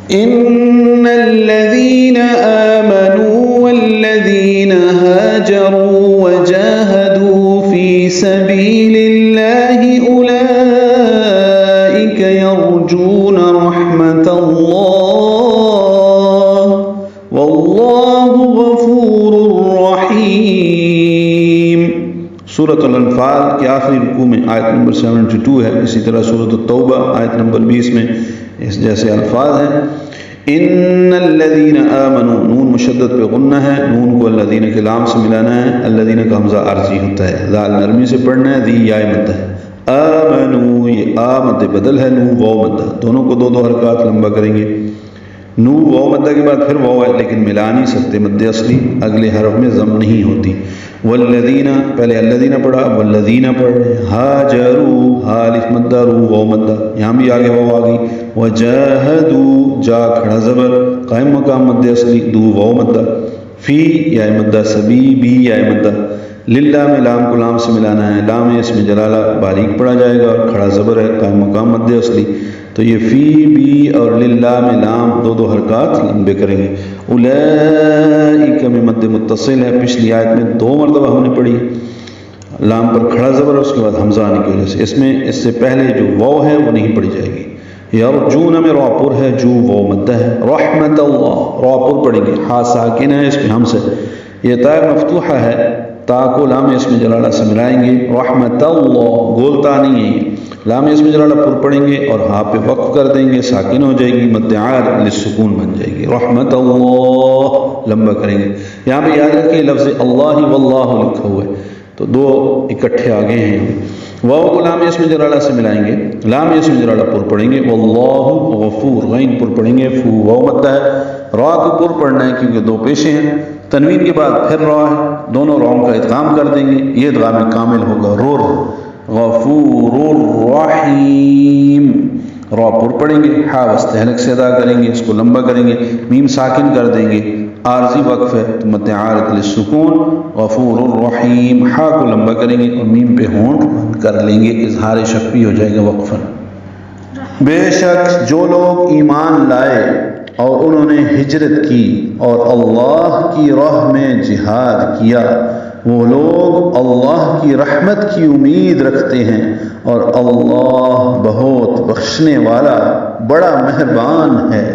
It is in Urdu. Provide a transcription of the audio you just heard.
ان الذين آمنوا والذين هاجروا وجاهدوا في سبيل الله أولئك يرجون رحمة الله والله غفور رحيم۔ سورۃ الانفال کے آخری رکوع میں آیت نمبر 72 ہے، اسی طرح سورۃ التوبہ آیت نمبر 20 میں اس جیسے الفاظ ہیں۔ ان الذین آمنوا، نون مشدد پہ غنہ ہے، نون کو الذین کے لام سے ملانا ہے، الذین کا حمزہ عارضی ہوتا ہے، ذال نرمی سے پڑھنا ہے، ذی یا مدہ ہے۔ آمنوا، یہ آ مد بدل ہے، نو واو مدہ، دونوں کو دو دو حرکات لمبا کریں گے۔ نو واو مدہ کے بعد پھر واو ہے، لیکن ملا نہیں سکتے، مد اصلی اگلے حرف میں ضم نہیں ہوتی۔ والذین، پہلے الذین پڑھا، والذین پڑھ رہے ہیں۔ ہاجروا، ہا الف مدہ، رو واو مدہ، یہاں بھی آگے واو آ گئی۔ وجاہدوا، جا کھڑا زبر، قائم مقام مد اصلی، دو واو مدہ۔ فی یا مدہ، سبی بی یا مدہ۔ للہ میں لام کو لام سے ملانا ہے، لام اس میں جلالہ باریک پڑھا جائے گا اور کھڑا زبر ہے، قائم مقام مد اصلی، تو یہ فی بی اور للہ میں لام دو دو حرکات لمبے کریں گے۔ اولئک میں مد متصل ہے، پچھلی آیت میں 2 مرتبہ ہم نے پڑھی، لام پر کھڑا زبر ہے، اس کے بعد حمزہ آنے کی وجہ سے اس میں اس سے پہلے جو واو ہے وہ نہیں پڑھی جائے گی۔ یرجون میں را پر ہے، جو واو مدہ ہے۔ رحمت اللہ، را پر پڑھیں گے، ہا ساکن ہے، اس میں ہم سے، یہ تا مفتوحہ ہے، تا کو لام اس میں جلالہ سے ملائیں گے۔ رحمت اللہ، گولتا نہیں ہے یہ، لام اس میں جلالہ پر پڑھیں گے اور ہا پہ وقف کر دیں گے، ساکن ہو جائے گی، مد عار للسکون بن جائے گی، رحمت اللہ لمبا کریں گے۔ یہاں پہ یاد رکھیں لفظ اللہ واللہ لکھا ہوا ہے، تو 2 اکٹھے آگے ہیں۔ واو کو لام اس میں جلالہ سے ملائیں گے، لام اس میں جلالہ پر پڑھیں گے، واللہ غفور، غین پر پڑھیں گے، فو واو مدہ ہے، را کو پر پڑھنا ہے کیونکہ 2 پیشے ہیں، تنوین کے بعد پھر را ہے، دونوں راؤں کا ادغام کر دیں گے، یہ ادغام کامل ہوگا، رور غفور الرحیم، را پر پڑھیں گے، ہا وسط حلق سے ادا کریں گے، اس کو لمبا کریں گے، میم ساکن کر دیں گے، عارضی وقف ہے تو مد عارض للسکون، غفور الرحیم، ہا کو لمبا کریں گے اور میم پہ ہونٹ بند کر لیں گے، اظہار شفوی ہو جائے گا وقفاً۔ بے شک جو لوگ ایمان لائے اور انہوں نے ہجرت کی اور اللہ کی راہ میں جہاد کیا، وہ لوگ اللہ کی رحمت کی امید رکھتے ہیں اور اللہ بہت بخشنے والا بڑا مہربان ہے۔